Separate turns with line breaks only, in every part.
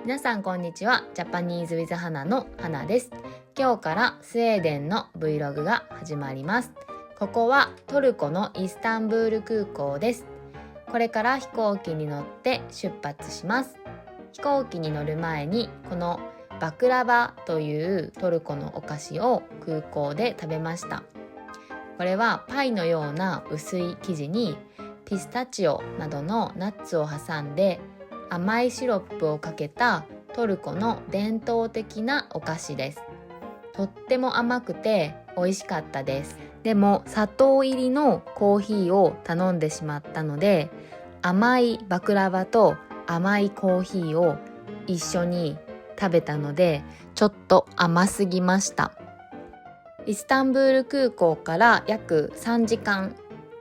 皆さんこんにちは。ジャパニーズウィズハナのハナです。今日からスウェーデンの Vlog が始まります。ここはトルコのイスタンブール空港です。これから飛行機に乗って出発します。飛行機に乗る前にこのバクラバというトルコのお菓子を空港で食べました。これはパイのような薄い生地にピスタチオなどのナッツを挟んで甘いシロップをかけたトルコの伝統的なお菓子です。とっても甘くて美味しかったです。でも砂糖入りのコーヒーを頼んでしまったので、甘いバクラバと甘いコーヒーを一緒に食べたのでちょっと甘すぎました。イスタンブール空港から約3時間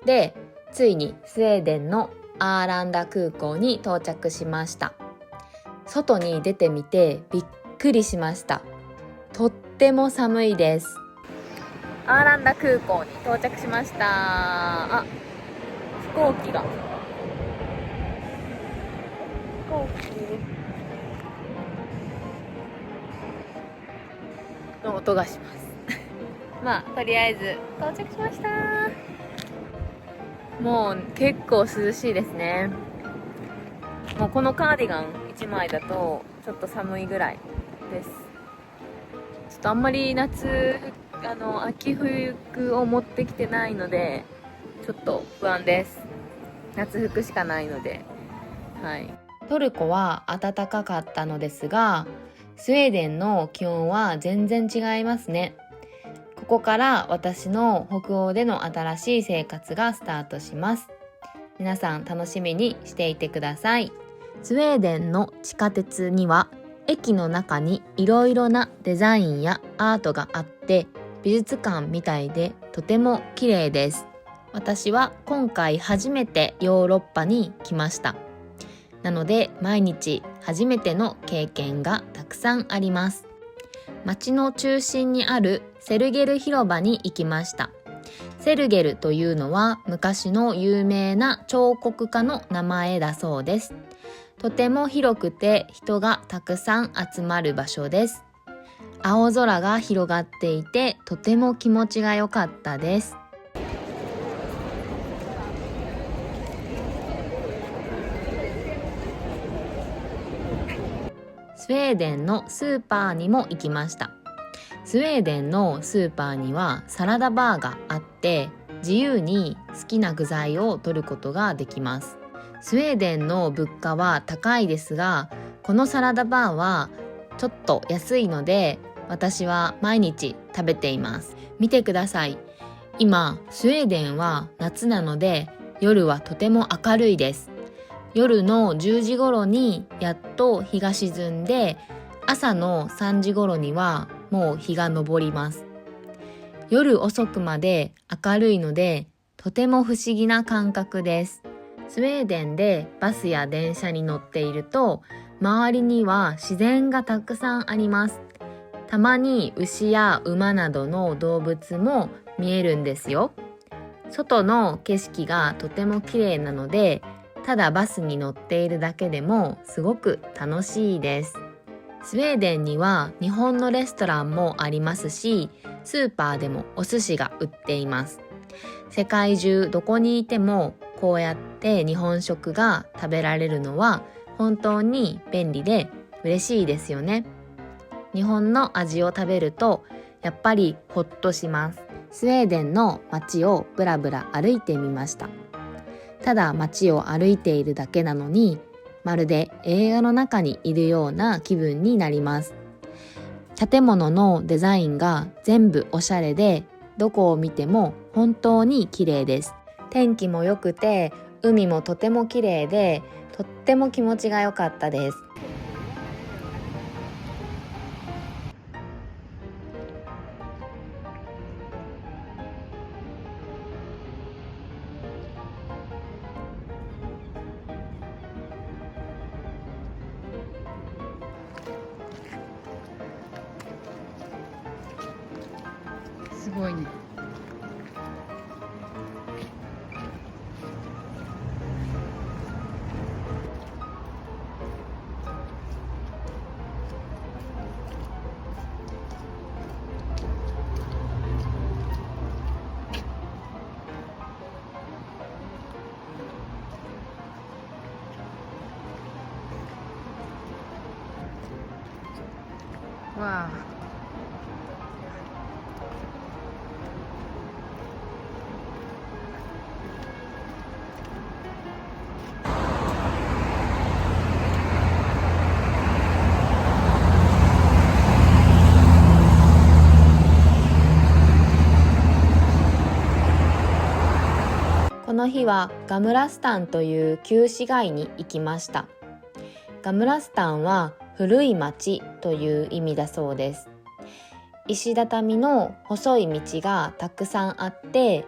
でついにスウェーデンのアーランダ空港に到着しました。外に出てみてびっくりしました。とっても寒いです。アーランダ空港に到着しました。飛行機の音がしますとりあえず到着しました。もう結構涼しいですね。もうこのカーディガン1枚だとちょっと寒いぐらいです。ちょっとあんまり夏秋冬服を持ってきてないのでちょっと不安です。夏服しかないので。トルコは暖かかったのですが、スウェーデンの気温は全然違いますね。ここから私の北欧での新しい生活がスタートします。皆さん楽しみにしていてください。スウェーデンの地下鉄には駅の中にいろいろなデザインやアートがあって美術館みたいでとても綺麗です。私は今回初めてヨーロッパに来ました。なので毎日初めての経験がたくさんあります。街の中心にあるセルゲル広場に行きました。セルゲルというのは昔の有名な彫刻家の名前だそうです。とても広くて人がたくさん集まる場所です。青空が広がっていてとても気持ちが良かったです。スウェーデンのスーパーにも行きました。スウェーデンのスーパーにはサラダバーがあって自由に好きな具材を取ることができます。スウェーデンの物価は高いですが、このサラダバーはちょっと安いので私は毎日食べています。見てください。今スウェーデンは夏なので夜はとても明るいです。夜の10時頃にやっと日が沈んで、朝の3時頃にはもう日が昇ります。夜遅くまで明るいのでとても不思議な感覚です。スウェーデンでバスや電車に乗っていると周りには自然がたくさんあります。たまに牛や馬などの動物も見えるんですよ。外の景色がとても綺麗なのでただバスに乗っているだけでもすごく楽しいです。スウェーデンには日本のレストランもありますし、スーパーでもお寿司が売っています。世界中どこにいてもこうやって日本食が食べられるのは本当に便利で嬉しいですよね。日本の味を食べるとやっぱりほっとします。スウェーデンの街をブラブラ歩いてみました。ただ街を歩いているだけなのにまるで映画の中にいるような気分になります。建物のデザインが全部おしゃれでどこを見ても本当に綺麗です。天気も良くて海もとても綺麗でとっても気持ちが良かったです。すごいね。わあ、この日はガムラスタンという旧市街に行きました。ガムラスタンは古い町という意味だそうです。石畳の細い道がたくさんあって、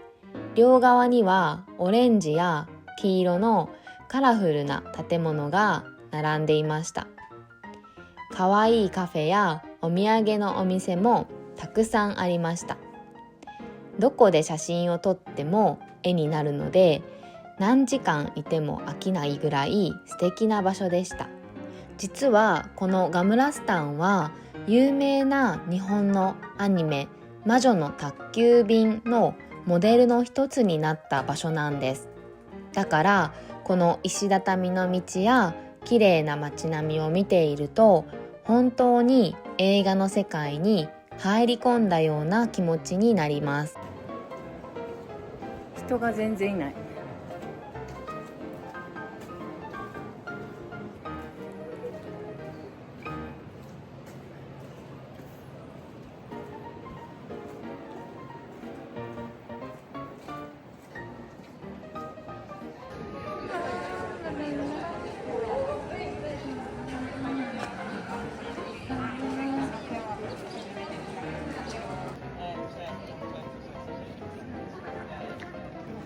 両側にはオレンジや黄色のカラフルな建物が並んでいました。かわいいカフェやお土産のお店もたくさんありました。どこで写真を撮っても絵になるので、何時間いても飽きないぐらい素敵な場所でした。実はこのガムラスタンは有名な日本のアニメ魔女の宅急便のモデルの一つになった場所なんです。だからこの石畳の道や綺麗な街並みを見ていると、本当に映画の世界に入り込んだような気持ちになります。
人が全然いない。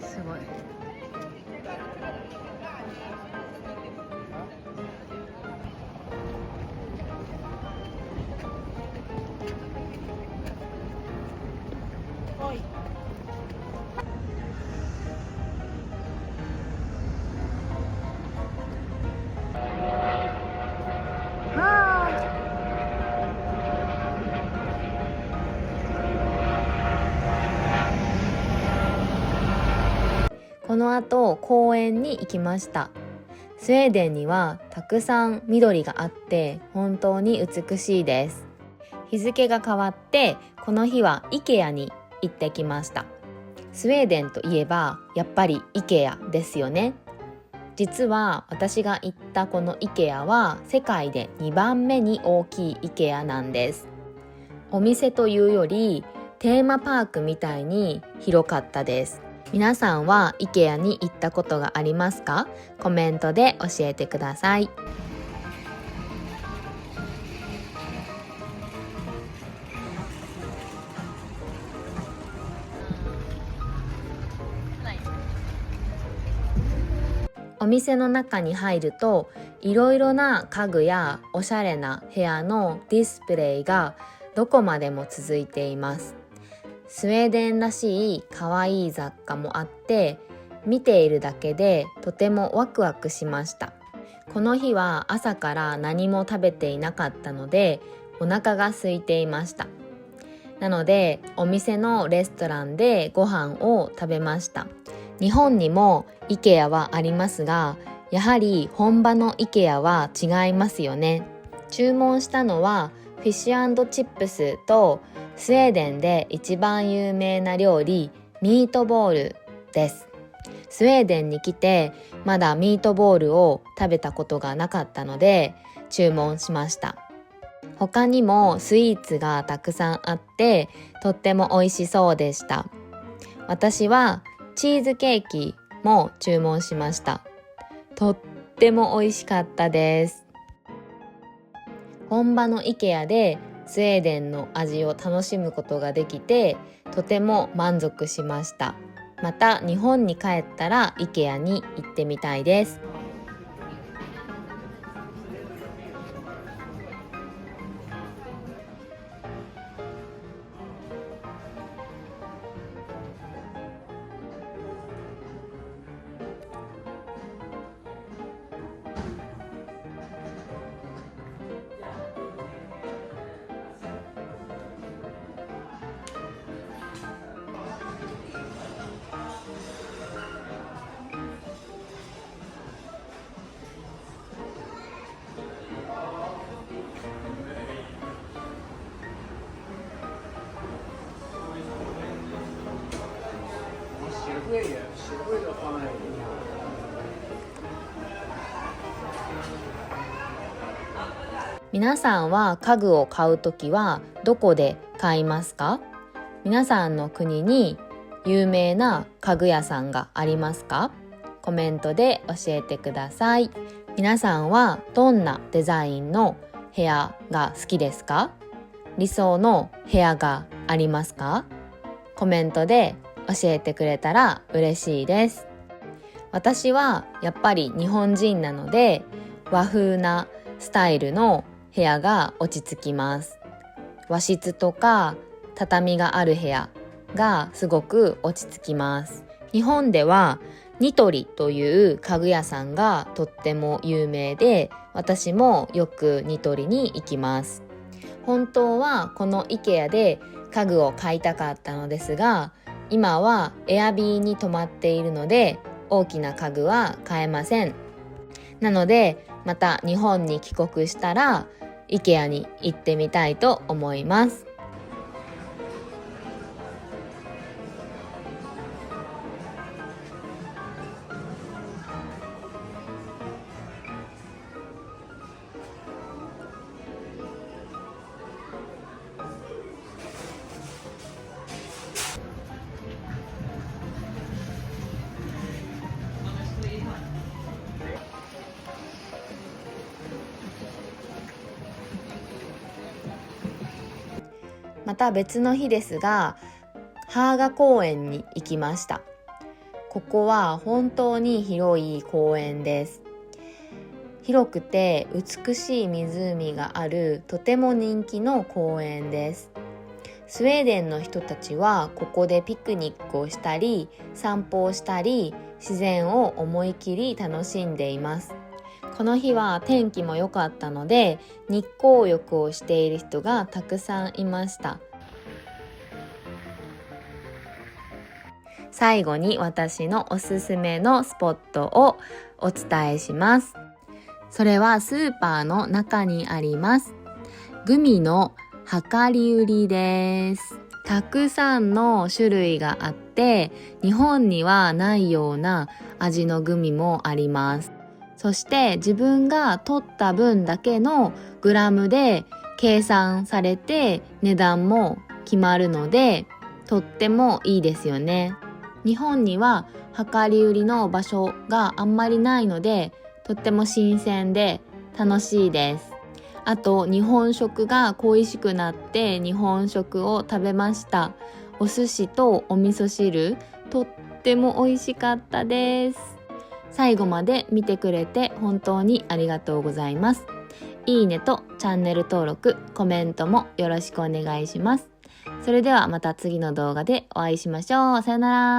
すごい。この後公園に行きました。スウェーデンにはたくさん緑があって本当に美しいです。日付が変わってこの日は IKEA に行ってきました。スウェーデンといえばやっぱり IKEA ですよね。実は私が行ったこの IKEA は世界で2番目に大きい IKEA なんです。お店というよりテーマパークみたいに広かったです。皆さんは IKEA に行ったことがありますか？コメントで教えてください。お店の中に入るといろいろな家具やおしゃれな部屋のディスプレイがどこまでも続いています。スウェーデンらしい可愛い雑貨もあって、見ているだけでとてもワクワクしました。この日は朝から何も食べていなかったのでお腹が空いていました。なのでお店のレストランでご飯を食べました。日本にも IKEA はありますが、やはり本場の IKEA は違いますよね。注文したのはフィッシュ&チップスとスウェーデンで一番有名な料理ミートボールです。スウェーデンに来てまだミートボールを食べたことがなかったので注文しました。他にもスイーツがたくさんあってとっても美味しそうでした。私はチーズケーキも注文しました。とっても美味しかったです。本場の IKEA でスウェーデンの味を楽しむことができてとても満足しました。また日本に帰ったら IKEA に行ってみたいです。
会耶，实惠的方案一样。
皆さんは家具を買うときはどこで買いますか？皆さんの国に有名な家具屋さんがありますか？コメントで教えてください。皆さんはどんなデザインの部屋が好きですか？理想の部屋がありますか？コメントで教えてくれたら嬉しいです。私はやっぱり日本人なので和風なスタイルの部屋が落ち着きます。和室とか畳がある部屋がすごく落ち着きます。日本ではニトリという家具屋さんがとっても有名で、私もよくニトリに行きます。本当はこの IKEA で家具を買いたかったのですが、今はエアビーに泊まっているので大きな家具は買えません。なのでまた日本に帰国したら IKEA に行ってみたいと思います。また別の日ですが、ハーガ公園に行きました。ここは本当に広い公園です。広くて美しい湖があるとても人気の公園です。スウェーデンの人たちはここでピクニックをしたり散歩をしたり自然を思い切り楽しんでいます。この日は天気も良かったので日光浴をしている人がたくさんいました。最後に私のおすすめのスポットをお伝えします。それはスーパーの中にありますグミの量り売りです。たくさんの種類があって日本にはないような味のグミもあります。そして自分が取った分だけのグラムで計算されて値段も決まるのでとってもいいですよね。日本には量り売りの場所があんまりないのでとっても新鮮で楽しいです。あと日本食が恋しくなって日本食を食べました。お寿司とお味噌汁とっても美味しかったです。最後まで見てくれて本当にありがとうございます。いいねとチャンネル登録、コメントもよろしくお願いします。それではまた次の動画でお会いしましょう。さよなら。